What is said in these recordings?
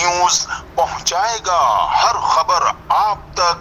News पहुंचाएगा हर खबर आप तक।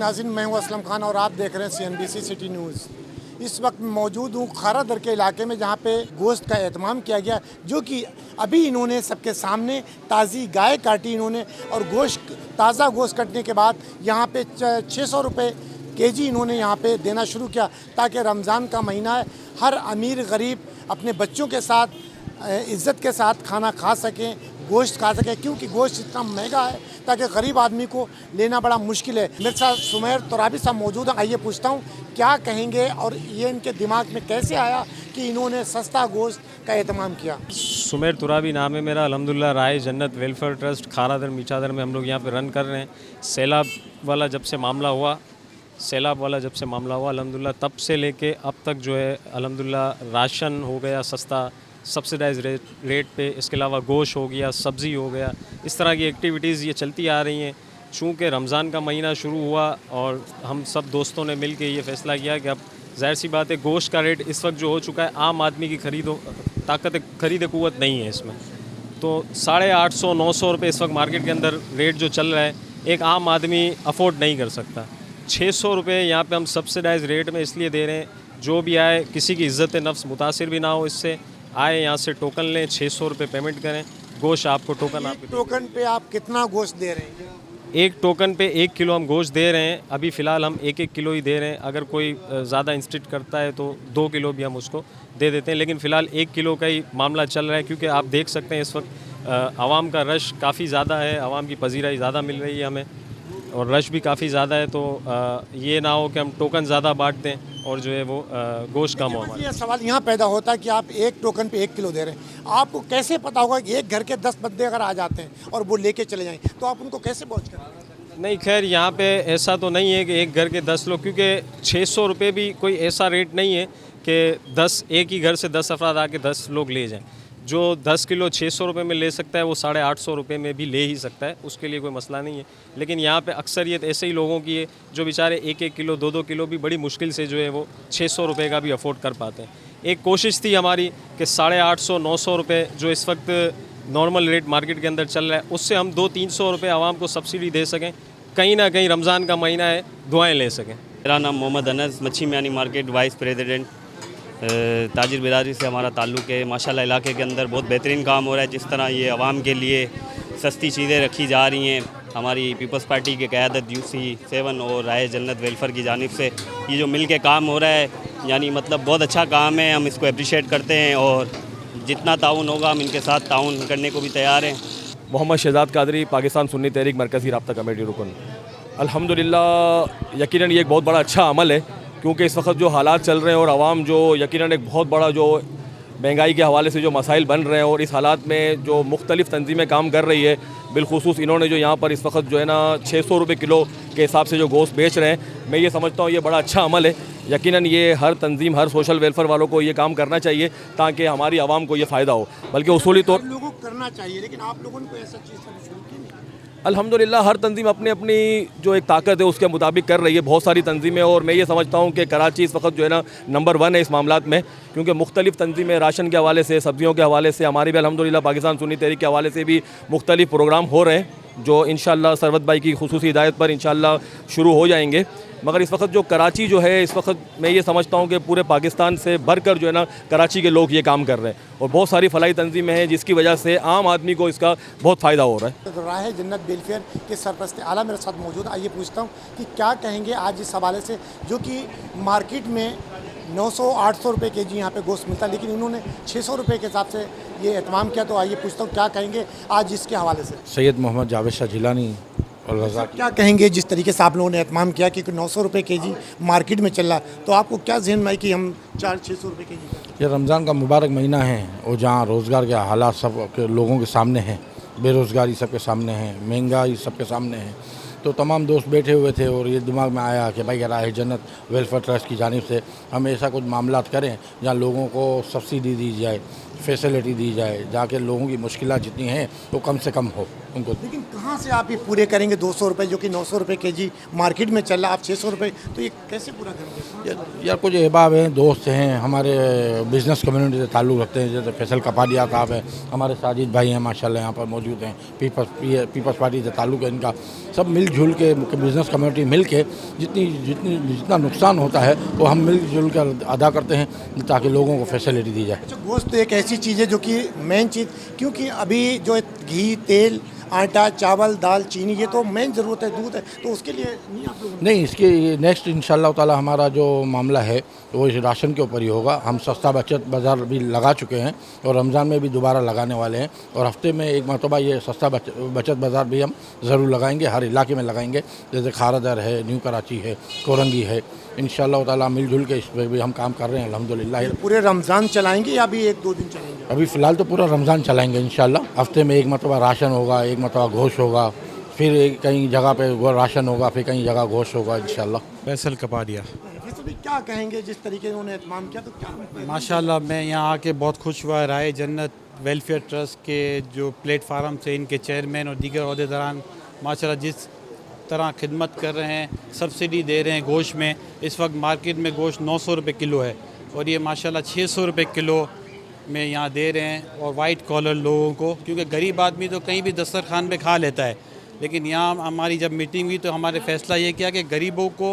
नाज़रीन, मैं हूं असलम खान और आप देख रहे हैं CNBC सिटी न्यूज़। इस वक्त मौजूद हूं खारा दर के इलाके में, जहां पे गोश्त का एहतमाम किया गया, जो कि अभी इन्होंने सबके सामने ताज़ी गाय काटी इन्होंने, और ताज़ा गोश्त कटने के बाद यहां पे 600 रुपये केजी इन्होंने यहां पे देना शुरू किया, ताकि रमज़ान का महीना है, हर अमीर गरीब अपने बच्चों के साथ इज़्ज़त के साथ खाना खा सकें, गोश्त खा सकें, क्योंकि गोश्त इतना महंगा है ताकि गरीब आदमी को लेना बड़ा मुश्किल है। मेरे साथ सुमेर तुराबी साहब मौजूद हैं, आइए पूछता हूँ क्या कहेंगे और ये इनके दिमाग में कैसे आया कि इन्होंने सस्ता गोश्त का एहतमाम किया। सुमेर तुराबी नाम है मेरा। अल्हम्दुलिल्लाह राय जन्नत वेलफेयर ट्रस्ट खारादर मीठादर में हम लोग यहाँ पे रन कर रहे हैं। सैलाब वाला जब से मामला हुआ अल्हम्दुलिल्लाह तब से लेके अब तक जो है अल्हम्दुलिल्लाह राशन हो गया सस्ता सब्सिडाइज रेट पे, इसके अलावा गोश्त हो गया, सब्ज़ी हो गया, इस तरह की एक्टिविटीज़ ये चलती आ रही हैं। चूँकि रमज़ान का महीना शुरू हुआ और हम सब दोस्तों ने मिल के ये फ़ैसला किया कि अब ज़ाहिर सी बात है गोश्त का रेट इस वक्त जो हो चुका है, आम आदमी की खरीद क़ुव्वत नहीं है इसमें, तो 850-900 रुपये इस वक्त मार्केट के अंदर रेट जो चल रहा है, एक आम आदमी अफोर्ड नहीं कर सकता। 600 रुपये यहाँ पे हम सब्सिडाइज रेट में इसलिए दे रहे हैं, जो भी आए किसी की इज़्ज़त नफ्स मुतासिर भी ना हो इससे, आए यहाँ से टोकन लें, 600 रुपये पेमेंट करें, गोश्त आपको टोकन पे आप कितना गोश्त दे रहे हैं? एक टोकन पे 1 किलो हम गोश्त दे रहे हैं। अभी फ़िलहाल हम 1-1 किलो ही दे रहे हैं, अगर कोई ज़्यादा इंसिस्ट करता है तो 2 किलो भी हम उसको दे देते हैं, लेकिन फ़िलहाल 1 किलो का ही मामला चल रहा है, क्योंकि आप देख सकते हैं इस वक्त आवाम का रश काफ़ी ज़्यादा है, आवाम की पजीराई ज़्यादा मिल रही है हमें, और रश भी काफ़ी ज़्यादा है, तो ये ना हो कि हम टोकन ज़्यादा बांट दें और जो है वो गोश्त कम हो। ये सवाल यहाँ पैदा होता है कि आप एक टोकन पे 1 किलो दे रहे हैं, आपको कैसे पता होगा कि एक घर के 10 बंदे अगर आ जाते हैं और वो लेके चले जाएं, तो आप उनको कैसे पहुँच कर? नहीं, खैर यहाँ पे ऐसा तो नहीं है कि एक घर के 10 लोग, क्योंकि 600 रुपये भी कोई ऐसा रेट नहीं है कि 10 एक ही घर से 10 अफराद आके 10 लोग ले जाएं। जो 10 किलो 600 रुपये में ले सकता है वो 850 रुपये में भी ले ही सकता है, उसके लिए कोई मसला नहीं है। लेकिन यहाँ पे अक्सरियत ऐसे ही लोगों की है जो बेचारे 1-1 किलो 2-2 किलो भी बड़ी मुश्किल से जो है वो 600 रुपये का भी अफोर्ड कर पाते हैं। एक कोशिश थी हमारी कि 850-900 रुपये जो इस वक्त नॉर्मल रेट मार्केट के अंदर चल रहा है, उससे हम 200-300 रुपये आवाम को सब्सिडी दे सकें, कहीं ना कहीं रमज़ान का महीना है, दुआएँ ले सकें। मेरा नाम मोहम्मद अनस, मच्छी मियानी मार्केट वाइस प्रेसिडेंट। ताजिर बिरादरी से हमारा ताल्लुक़ है। माशाल्लाह इलाके के अंदर बहुत बेहतरीन काम हो रहा है। जिस तरह ये आवाम के लिए सस्ती चीज़ें रखी जा रही हैं, हमारी पीपल्स पार्टी के क़यादत UC7 और राय जन्नत वेलफेयर की जानिब से ये जो मिल के काम हो रहा है, यानी मतलब बहुत अच्छा काम है, हम इसको अप्रिशिएट करते हैं और जितना ताउन होगा हम इनके साथ ताउन करने को भी तैयार हैं। मोहम्मद शहजाद कादरी, पाकिस्तान सुन्नी तहरीक मरकज़ी राब्ता कमेटी रुकन। अल्हम्दुलिल्लाह यकीनन ये एक बहुत बड़ा अच्छा अमल है, क्योंकि इस वक्त जो हालात चल रहे हैं और आवाम जो यकीनन एक बहुत बड़ा जो महंगाई के हवाले से जो मसाइल बन रहे हैं, और इस हालात में जो मुख्तलिफ़ तंजीमें काम कर रही है, बिलखुसूस इन्होंने जो यहाँ पर इस वक्त जो है ना 600 रुपये किलो के हिसाब से जो गोश्त बेच रहे हैं, मैं ये समझता हूँ ये बड़ा अच्छा अमल है। यकीनन ये हर तंजीम, हर सोशल वेलफेयर वालों को ये काम करना चाहिए ताकि हमारी आवाम को ये फ़ायदा हो, बल्कि उसूली तौर लोगों को करना चाहिए, लेकिन आप लोगों ने ऐसा चीज़ शुरू की नहीं। अल्हम्दुलिल्लाह हर तंजीम अपनी अपनी जो एक ताकत है उसके मुताबिक कर रही है, बहुत सारी तंजीमें, और मैं ये समझता हूँ कि कराची इस वक्त जो है ना नंबर 1 है इस मामलात में, क्योंकि मुख्तलिफ़ तंजीमें राशन के हवाले से, सब्जियों के हवाले से, हमारी भी अल्हम्दुलिल्लाह पाकिस्तान सुन्नी तहरीक के हवाले से भी मुख्तलिफ़ प्रोग्राम हो रहे हैं, जो इंशाअल्लाह सरवत भाई की खुसूसी हिदायत पर इंशाअल्लाह शुरू हो जाएंगे। मगर इस वक्त जो कराची जो है, इस वक्त मैं ये समझता हूँ कि पूरे पाकिस्तान से बढ़कर जो है ना कराची के लोग ये काम कर रहे हैं, और बहुत सारी फलाई तंजीमें हैं जिसकी वजह से आम आदमी को इसका बहुत फ़ायदा हो रहा है। तो राह जन्नत वेलफेयर के सरपरस्त आला मेरे साथ मौजूद, आइए पूछता हूँ कि क्या कहेंगे आज इस हवाले से, जो कि मार्केट में 900-800 रुपये के जी यहाँ पे गोश्त मिलता है, लेकिन इन्होंने 600 रुपये के हिसाब से ये एहतमाम किया। तो आइए पूछता हूँ क्या कहेंगे आज इसके हवाले से। सैयद मोहम्मद जावेद शाह जिलानी और रज़ा क्या कहेंगे जिस तरीके से आप लोगों ने एहतमाम किया कि 900 रुपये के जी मार्केट में चल रहा है, तो आपको क्या जहन में आई कि हम 400-600 रुपये के जी? ये रमज़ान का मुबारक महीना है और जहाँ रोज़गार के हालात सब के लोगों के सामने हैं, बेरोज़गारी सबके सामने है, महंगाई सबके सामने है, तो तमाम दोस्त बैठे हुए थे और ये दिमाग में आया कि भाई राह जन्नत वेलफेयर ट्रस्ट की जानिब से हम ऐसा कुछ मामला करें जहाँ लोगों को सब्सिडी दी जाए, फैसिलिटी दी जाए, जाके लोगों की मुश्किलात जितनी हैं वो कम से कम हो उनको। लेकिन कहाँ से आप ये पूरे करेंगे 200 रुपये जो कि 900 रुपये के जी मार्केट में चल रहा, आप 600 रुपये, तो ये कैसे पूरा करेंगे? यार कुछ अहबाब हैं, दोस्त हैं, हमारे बिज़नेस कम्युनिटी से ताल्लुक़ रखते हैं, जैसे फैसल कपाडिया साहब हैं, हमारे साजिद भाई हैं माशाल्लाह यहाँ पर मौजूद हैं, पीपल्स पार्टी से ताल्लुक़ है इनका। सब मिलजुल के बिज़नेस कम्युनिटी मिल के जितना नुकसान होता है वो हम मिलजुल कर अदा करते हैं ताकि लोगों को फैसिलिटी दी जाए। अच्छा, गोश्त एक ऐसी चीज़ है जो कि मेन चीज़, क्योंकि अभी जो घी, तेल, आटा, चावल, दाल, चीनी, ये तो मेन ज़रूरत है, दूध है, तो उसके लिए नहीं आप लोग नहीं, इसके नेक्स्ट इंशाल्लाह ताला हमारा जो मामला है वो इस राशन के ऊपर ही होगा। हम सस्ता बचत बाज़ार भी लगा चुके हैं और रमज़ान में भी दोबारा लगाने वाले हैं और हफ्ते में एक मरतबा ये सस्ता बचत बाज़ार भी हम ज़रूर लगाएंगे, हर इलाके में लगाएंगे, जैसे खारादर है, न्यू कराची है, कोरंगी है। इंशाल्लाह ताला मिलजुल के इस पर भी हम काम कर रहे हैं अल्हम्दुलिल्लाह। पूरे रमज़ान चलाएंगे या अभी 1-2 दिन चलाएंगे? अभी फ़िलहाल तो पूरा रमज़ान चलाएंगे इंशाल्लाह। हफ्ते में एक मरतबा राशन होगा, एक मरतबा गोश्त होगा, फिर कहीं जगह पे राशन होगा, फिर कहीं जगह गोश्त होगा इंशाल्लाह। फैसल कपाडिया। तो भी क्या कहेंगे जिस तरीके से उन्होंने एहतमाम किया, तो क्या माशाल्लाह मैं यहाँ आके बहुत खुश हुआ। राह जन्नत वेलफेयर ट्रस्ट के जो प्लेटफार्म से इनके चेयरमैन और दीगर अहदेदारान माशाल्लाह जिस तरह खिदमत कर रहे हैं, सब्सिडी दे रहे हैं गोश्त में। इस वक्त मार्केट में गोश्त 900 रुपये किलो है और ये माशाल्लाह 600 रुपये किलो में यहाँ दे रहे हैं। और वाइट कॉलर लोगों को, क्योंकि गरीब आदमी तो कहीं भी दस्तरखान पे खा लेता है, लेकिन यहाँ हमारी जब मीटिंग हुई तो हमारे फैसला ये किया कि गरीबों को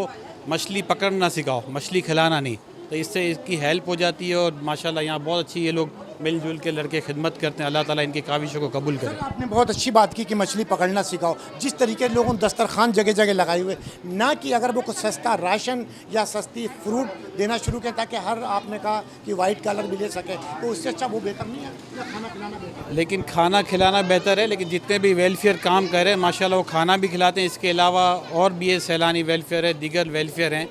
मछली पकड़ना सिखाओ, मछली खिलाना नहीं, तो इससे इसकी हेल्प हो जाती है। और माशाल्लाह यहाँ बहुत अच्छी ये लोग मिलजुल के लड़के खिदमत करते हैं। अल्लाह ताला इनकी काविशों को कबूल करे। आपने बहुत अच्छी बात की कि मछली पकड़ना सिखाओ। जिस तरीके लोगों ने दस्तरखान जगह जगह लगाए हुए, ना कि अगर वो कुछ सस्ता राशन या सस्ती फ्रूट देना शुरू करें ताकि हर, आपने कहा कि वाइट कलर भी ले सके, तो उससे अच्छा वो बेहतर नहीं है या खाना खिलाना बेहतर? लेकिन खाना खिलाना बेहतर है, लेकिन जितने भी वेलफेयर काम कर रहे हैं माशाल्लाह वो खाना भी खिलाते हैं। इसके अलावा और भी ये सैलानी वेलफेयर है, दीगर वेलफेयर हैं,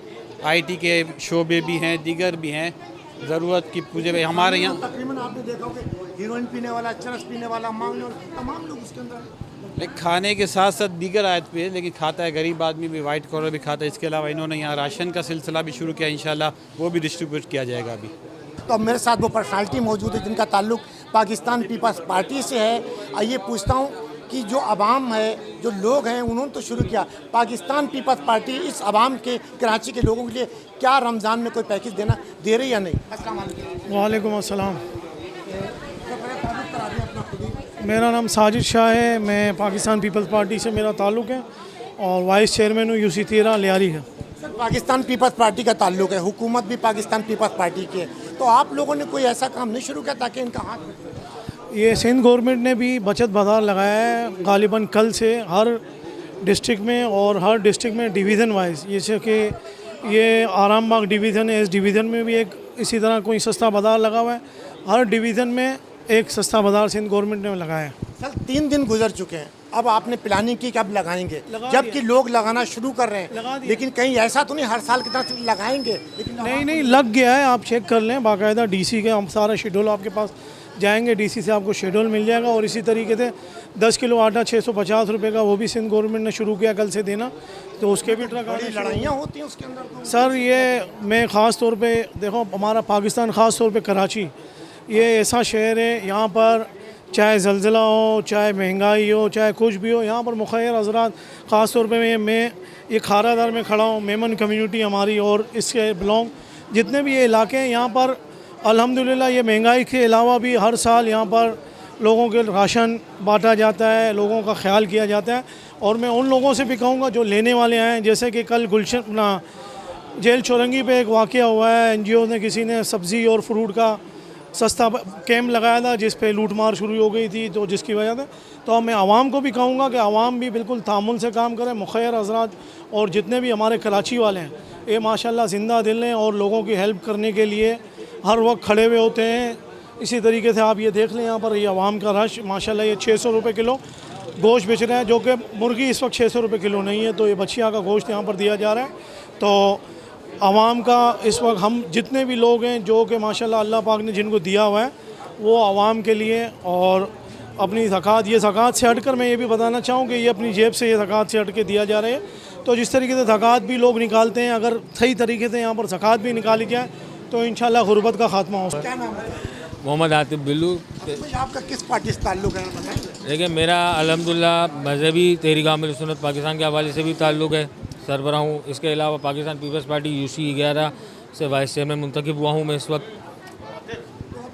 IT के शोबे भी हैं, दीगर भी हैं, ज़रूरत की पूजे में हमारे यहाँ तकरीबन आपने देखा होगा हीरोइन पीने वाला, चरस पीने वाला, मांगने वाला, तमाम लोग उसके अंदर। लेकिन खाने के साथ साथ दीगर आयत पे है, लेकिन खाता है गरीब आदमी भी, वाइट कॉलर भी खाता है। इसके अलावा इन्होंने यहाँ राशन का सिलसिला भी शुरू किया, इंशाल्लाह वो भी डिस्ट्रीब्यूट किया जाएगा अभी। तो अब मेरे साथ वो पर्सनालिटी मौजूद है जिनका ताल्लुक पाकिस्तान पीपल्स पार्टी से है। आइए पूछता हूँ कि जो अवाम है, जो लोग हैं, उन्होंने तो शुरू किया, पाकिस्तान पीपल्स पार्टी इस अवाम के, कराची के लोगों के लिए क्या रमज़ान में कोई पैकेज दे रही या नहीं? अस्सलाम वालेकुम। वालेकुम अस्सलाम। मेरा नाम साजिद शाह है, मैं पाकिस्तान पीपल्स पार्टी से मेरा ताल्लुक़ है और वाइस चेयरमैन हूँ UC 13 लियारी का। सर, पाकिस्तान पीपल्स पार्टी का ताल्लुक है, हुकूमत भी पाकिस्तान पीपल्स पार्टी की है, तो आप लोगों ने कोई ऐसा काम नहीं शुरू किया ताकि इनका हाथ? ये सिंध गवर्नमेंट ने भी बचत बाज़ार लगाया है, गालिबन कल से हर डिस्ट्रिक्ट में, और हर डिस्ट्रिक्ट में डिवीज़न वाइज, जैसे कि ये आराम बाग डिवीज़न है, इस डिवीज़न में भी एक इसी तरह कोई सस्ता बाज़ार लगा हुआ है। हर डिवीज़न में एक सस्ता बाज़ार सिंध गवर्नमेंट ने लगाया है। सर, 3 दिन गुजर चुके हैं, अब आपने प्लानिंग की कि अब लगाएंगे, जबकि लोग लगाना शुरू कर रहे हैं, लेकिन कहीं ऐसा तो नहीं हर साल की तरह लगाएंगे? लेकिन नहीं लग गया है, आप चेक कर लें बाकायदा DC के, हम सारा शेड्यूल आपके पास जाएंगे, DC से आपको शेड्यूल मिल जाएगा। और इसी तरीके से 10 किलो आटा 650 रुपये का वो भी सिंध गवर्नमेंट ने शुरू किया कल से देना, तो उसके भी ट्रक आने लड़ाइयाँ होती हैं उसके अंदर तो? सर, ये मैं ख़ास तौर पे देखो, हमारा पाकिस्तान ख़ास तौर पे कराची ये ऐसा शहर है, यहाँ पर चाहे ज़लज़ला हो, चाहे महंगाई हो, चाहे कुछ भी हो, यहाँ पर मुखैर हज़रात, ख़ास तौर पे मैं ये खारादार में खड़ा हूँ, मेमन कम्युनिटी हमारी और इसके बिलोंग जितने भी ये इलाके हैं, यहाँ पर अल्हम्दुलिल्लाह ये महंगाई के अलावा भी हर साल यहाँ पर लोगों के राशन बांटा जाता है, लोगों का ख्याल किया जाता है। और मैं उन लोगों से भी कहूँगा जो लेने वाले हैं, जैसे कि कल गुलशन अपना जेल चौरंगी पे एक वाक़या हुआ है, NGO ने किसी ने सब्ज़ी और फ्रूट का सस्ता कैंप लगाया था जिस पे लूटमार शुरू हो गई थी, तो जिसकी वजह से तो मैं आवाम को भी कहूँगा कि आवाम भी बिल्कुल तामुल से काम करें। मुखैर हज़रात और जितने भी हमारे कराची वाले हैं ये माशाल्लाह जिंदा दिल हैं और लोगों की हेल्प करने के लिए हर वक्त खड़े हुए होते हैं। इसी तरीके से आप ये देख लें, यहाँ पर ये आवाम का रश माशाल्लाह, ये 600 रुपये किलो गोश्त बेच रहे हैं, जो कि मुर्गी इस वक्त 600 रुपये किलो नहीं है, तो ये बछिया का गोश्त यहाँ पर दिया जा रहा है। तो आवाम का इस वक्त हम जितने भी लोग हैं जो कि माशाल्लाह अल्लाह पाक ने जिनको दिया हुआ है वो आवाम के लिए, और अपनी ज़कात, ये ज़कात से हटकर मैं ये भी बताना चाहूँ कि ये अपनी जेब से ये ज़कात से हट के दिया जा रहा है। तो जिस तरीके से ज़कात भी लोग निकालते हैं, अगर सही तरीके से यहाँ पर ज़कात भी निकाली जाए तो इंशाल्लाह गुर्बत का खात्मा हो सकता क्या है। नाम है मोहम्मद आतिफ बिल्लू। भाई, आपका किस पार्टी से ताल्लुक़ है बताएं। देखिए, मेरा अल्हम्दुलिल्लाह मजहबी तहरीक आमिल सुन्नत पाकिस्तान के हवाले से भी ताल्लुक़ है, सरबराह हूँ। इसके अलावा पाकिस्तान पीपल्स पार्टी UC 11 से वाइस चेयरमैन मुंतखब हुआ हूँ मैं इस वक्त।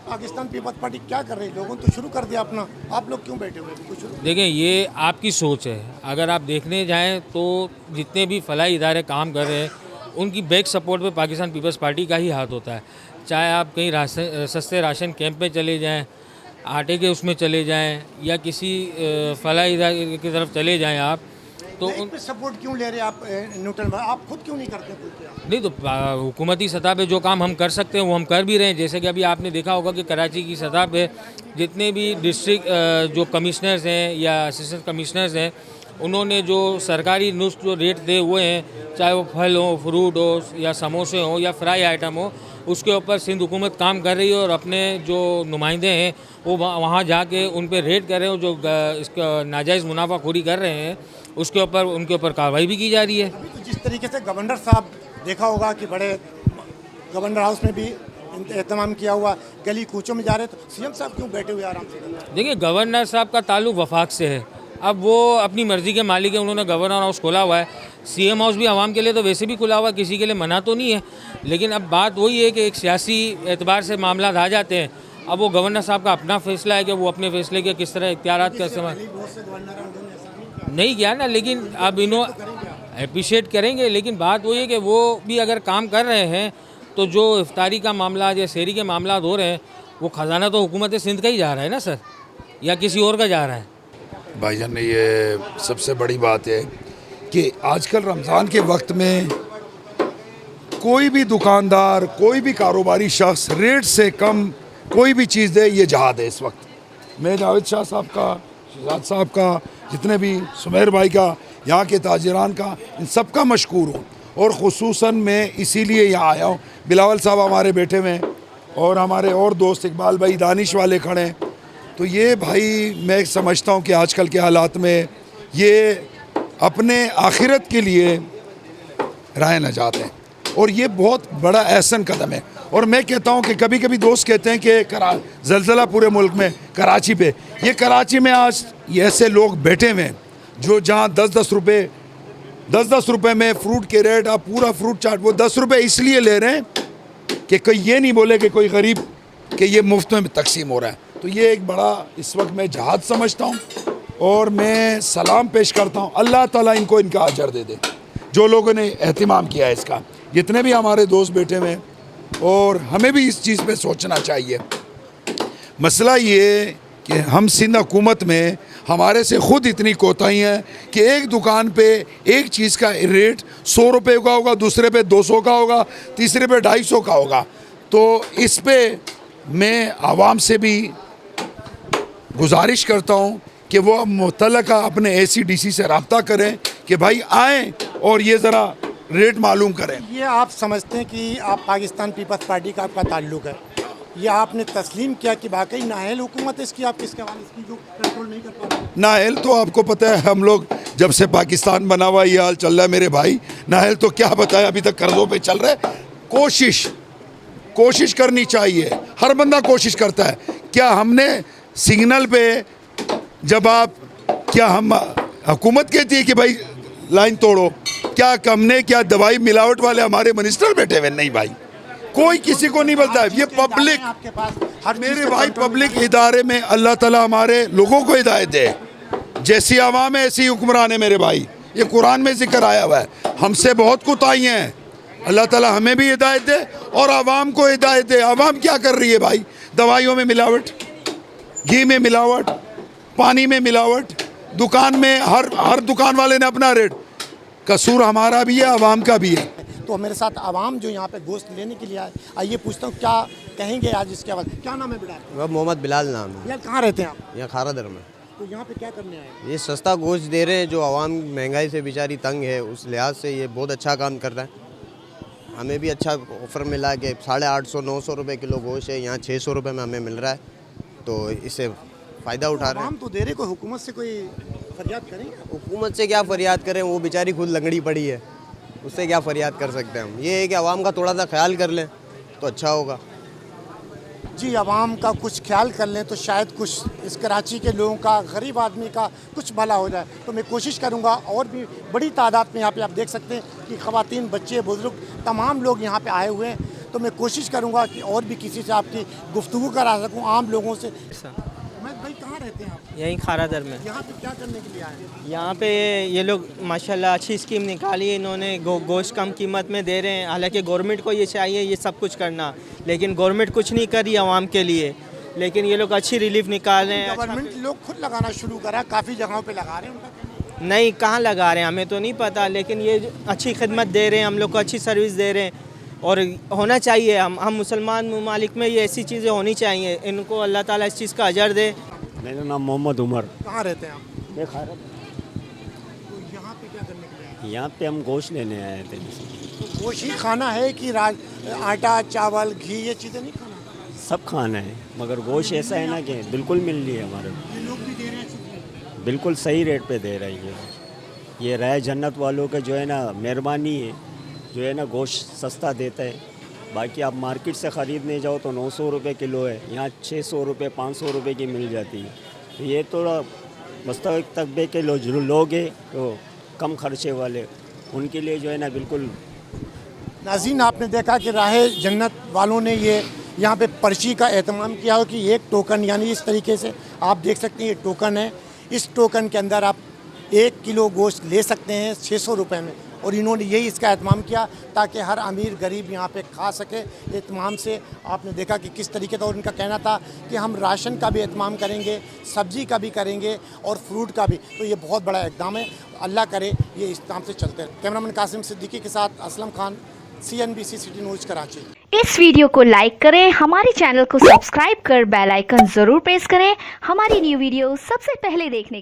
पाकिस्तान पीपल्स पार्टी क्या कर रही है? लोगों ने तो शुरू कर दिया अपना, आप लोग क्यों बैठे हुए कुछ? देखें, ये आपकी सोच है। अगर आप देखने जाएं तो जितने भी फलाही इदारे काम कर रहे हैं उनकी बैक सपोर्ट पे पाकिस्तान पीपल्स पार्टी का ही हाथ होता है। चाहे आप कहीं सस्ते राशन कैंप में चले जाएं, आटे के उसमें चले जाएं, या किसी फलाही इदारे की तरफ चले जाएं आप, तो उन पे सपोर्ट क्यों ले रहे हैं आप? न्यूट्रल में आप खुद क्यों नहीं करते कुछ? नहीं, तो हुकूमती सतह पे जो काम हम कर सकते हैं वो हम कर भी रहे हैं। जैसे कि अभी आपने देखा होगा कि कराची की सतह पे जितने भी डिस्ट्रिक्ट जो कमिश्नर्स हैं या असिस्टेंट कमिश्नर्स हैं, उन्होंने जो सरकारी नुस्ख जो रेट दे हुए हैं, चाहे वो फल हो, फ्रूट हो, या समोसे हो, या फ्राई आइटम हो, उसके ऊपर सिंध हुकूमत काम कर रही है। और अपने जो नुमाइंदे हैं वो वहाँ जाके उन पर रेड कर रहे हैं, जो इसका नाजायज़ मुनाफाखोरी कर रहे हैं उसके ऊपर उनके ऊपर कार्रवाई भी की जा रही है। तो जिस तरीके से गवर्नर साहब देखा होगा कि बड़े गवर्नर हाउस में भी एहतमाम किया हुआ, गली कूचों में जा रहे, तो CM साहब क्यों बैठे हुए आराम से? देखिए, गवर्नर साहब का ताल्लुक वफाक से है। अब वो अपनी मर्ज़ी के मालिक है, उन्होंने गवर्नर हाउस खोला हुआ है। CM हाउस भी आवाम के लिए तो वैसे भी खुला हुआ है, किसी के लिए मना तो नहीं है। लेकिन अब बात वही है कि एक सियासी एतबार से मामला आ जाते हैं। अब वो गवर्नर साहब का अपना फैसला है कि वो अपने फैसले के किस तरह इख्तियारात का इस्तेमाल नहीं किया ना, लेकिन अब इन्हों अप्रिशिएट करेंगे। लेकिन बात वही है कि वो भी अगर काम कर रहे हैं तो जो इफ्तारी का मामला या शहरी के मामला हो रहे हैं, वो ख़जाना तो हुकूमत सिंध का ही जा रहा है ना सर, या किसी और का जा रहा है? भाईजान, ये सबसे बड़ी बात है कि आजकल रमज़ान के वक्त में कोई भी दुकानदार, कोई भी कारोबारी शख्स रेट से कम कोई भी चीज़ दे, ये जहाद है इस वक्त। मैं जावेद शाह साहब का, शहजाद साहब का, जितने भी सुमेर भाई का, यहाँ के ताजिरान का, इन सब का मशकूर हूँ। और ख़ुसूसन मैं इसीलिए यहाँ आया हूँ। बिलावल साहब हमारे बैठे हुए हैं और हमारे और दोस्त इकबाल भाई, दानिश वाले खड़े हैं। तो ये भाई, मैं समझता हूँ कि आजकल के हालात में ये अपने आखिरत के लिए राह नजात है, और ये बहुत बड़ा एहसन कदम है। और मैं कहता हूँ कि कभी कभी दोस्त कहते हैं कि ज़लज़ला पूरे मुल्क में, कराची पे, ये कराची में आज ये ऐसे लोग बैठे हुए हैं जो जहाँ 10-10 रुपये में फ्रूट के रेट, आप पूरा फ्रूट चाट वो 10 रुपये इसलिए ले रहे हैं कि कोई ये नहीं बोले कि कोई गरीब कि ये मुफ्त में तकसीम हो रहा है। तो ये एक बड़ा इस वक्त मैं जहाद समझता हूँ, और मैं सलाम पेश करता हूँ। अल्लाह ताला इनको इनका अजर दे दे, जो लोगों ने एहतिमाम किया है इसका, जितने भी हमारे दोस्त बैठे हुए हैं। और हमें भी इस चीज़ पे सोचना चाहिए। मसला ये कि हम सिंध हुकूमत में हमारे से ख़ुद इतनी कोताही है कि एक दुकान पे एक चीज़ का रेट 100 रुपये का होगा, दूसरे पे 200 का होगा, तीसरे पे 250 का होगा। तो इस पे मैं आवाम से भी गुजारिश करता हूँ कि वो मुतल्लका अपने ACDC से रब्ता करें कि भाई आएँ और ये ज़रा रेट मालूम करें। ये आप समझते हैं कि आप पाकिस्तान पीपल्स पार्टी का आपका ताल्लुक है, ये आपने तस्लीम किया कि वाकई नाअहल हुकूमत है इसकी, आप किसके हवाले इसकी जो कंट्रोल नहीं कर पा रहे? नाअहल तो आपको पता है, हम लोग जब से पाकिस्तान बना हुआ ये हाल चल रहा है मेरे भाई। नाअहल तो क्या बताया, अभी तक कर्जों पे चल रहा है। कोशिश करनी चाहिए, हर बंदा कोशिश करता है। क्या हमने सिग्नल पे जब आप, क्या हम हुकूमत कहती है कि भाई लाइन तोड़ो, क्या हमने, क्या दवाई मिलावट वाले हमारे मिनिस्टर बैठे हुए? नहीं भाई, कोई किसी को नहीं बोलता है। ये पब्लिक, मेरे भाई, पब्लिक इदारे में अल्लाह ताला हमारे लोगों को हिदायत दे। जैसी आवाम है ऐसी हुक्मरान है मेरे भाई, ये कुरान में जिक्र आया हुआ है। हमसे बहुत कोताहियाँ हैं, अल्लाह ताला हमें भी हिदायत दे और आवाम को हिदायत दे। आवाम क्या कर रही है भाई? दवाइयों में मिलावट, घी में मिलावट, पानी में मिलावट, दुकान में हर दुकान वाले ने अपना रेट। कसूर हमारा भी है, आवाम का भी है। तो मेरे साथ आवाम जो यहाँ पे गोश्त लेने के लिए आए, आइए पूछता हूँ क्या कहेंगे आज इसके बाद। क्या नाम है बेटा? वह मोहम्मद बिलाल नाम है। यार कहाँ रहते हैं आप? यहाँ खारादर में। तो यहाँ पे क्या करने आए? ये सस्ता गोश्त दे रहे हैं, जो आवाम महंगाई से बेचारी तंग है, उस लिहाज से ये बहुत अच्छा काम कर रहा है। हमें भी अच्छा ऑफ़र मिला कि 850-900 रुपये किलो गोश्त है, यहाँ 600 रुपये में हमें मिल रहा है, तो इससे फ़ायदा उठा रहे हैं। आवाम तो दे रहे, कोई हुकूमत से कोई फरियाद करेंगे? हुकूमत से क्या फरियाद करें, वो बेचारी खुद लंगड़ी पड़ी है, उससे क्या फरियाद कर सकते हैं हम। ये है कि आवाम का थोड़ा सा ख्याल कर लें तो अच्छा होगा। जी, आवाम का कुछ ख्याल कर लें तो शायद कुछ इस कराची के लोगों का, गरीब आदमी का कुछ भला हो जाए। तो मैं कोशिश करूंगा, और भी बड़ी तादाद में यहाँ पे आप देख सकते हैं कि ख़वातीन, बच्चे, बुजुर्ग तमाम लोग यहाँ पे आए हुए हैं। तो मैं कोशिश करूंगा कि और भी किसी से आपकी गुफ्तगू करा सकूँ, आम लोगों से। मैं भाई कहाँ रहते हैं आप? यहीं खारादर में। यहाँ पे क्या करने के लिए आए हैं? यहाँ पे ये लोग माशाल्लाह अच्छी स्कीम निकाली है इन्होंने, गोश्त कम कीमत में दे रहे हैं। हालांकि गवर्नमेंट को ये चाहिए ये सब कुछ करना, लेकिन गवर्नमेंट कुछ नहीं कर रही आवाम के लिए, लेकिन ये लोग अच्छी रिलीफ निकाल रहे हैं। गवर्नमेंट लोग खुद लगाना शुरू करा, काफ़ी जगहों पे लगा रहे हैं, उनका नहीं कहाँ लगा रहे हैं हमें तो नहीं पता, लेकिन ये अच्छी खिदमत दे रहे हैं, हम लोग को अच्छी सर्विस दे रहे हैं, और होना चाहिए। हम मुसलमान ममालिक में ये ऐसी चीज़ें होनी चाहिए, इनको अल्लाह ताला इस चीज़ का अजर दे। मेरा नाम मोहम्मद उमर। कहाँ रहते हैं आप? मैं खारा। तो यहाँ पे क्या करने के लिए आए? यहाँ पे हम गोश्त लेने आए थे। तो गोश्त ही खाना है कि आटा, चावल, घी, ये चीज़ें नहीं खाना? सब खाना है, मगर गोश्त ऐसा है ना कि बिल्कुल मिल रही है हमारे। ये लोग भी दे रहे हैं? बिल्कुल सही रेट पे दे रही है। ये राय जन्नत वालों के जो है ना मेहरबानी है, जो है ना गोश्त सस्ता देता है। बाकी आप मार्केट से ख़रीदने जाओ तो 900 रुपये किलो है, यहाँ 600 रुपये 500 रुपये की मिल जाती है। तो ये थोड़ा मस्तक तबके के लोग हैं तो कम खर्चे वाले, उनके लिए जो है ना बिल्कुल। नाज़रीन, आपने देखा कि राह जन्नत वालों ने ये यहाँ पे पर्ची का एहतमाम किया हो कि एक टोकन, यानी इस तरीके से आप देख सकते हैं ये टोकन है, इस टोकन के अंदर आप 1 किलो गोश्त ले सकते हैं 600 रुपये में। और इन्होंने यही इसका एहतमाम किया ताकि हर अमीर गरीब यहाँ पे खा सके। एहतमाम से आपने देखा कि किस तरीके का, और इनका कहना था कि हम राशन का भी एहतमाम करेंगे, सब्ज़ी का भी करेंगे और फ्रूट का भी। तो ये बहुत बड़ा इक़दाम है, अल्लाह करे ये इस काम से चलते रहे। कैमरामैन कासिम सिद्दीकी के साथ Aslam Khan, CNBC city news Karachi. इस वीडियो को लाइक करें, हमारे चैनल को सब्सक्राइब कर बेल आइकन ज़रूर प्रेस करें हमारी न्यू वीडियो सबसे पहले देखने के लिए।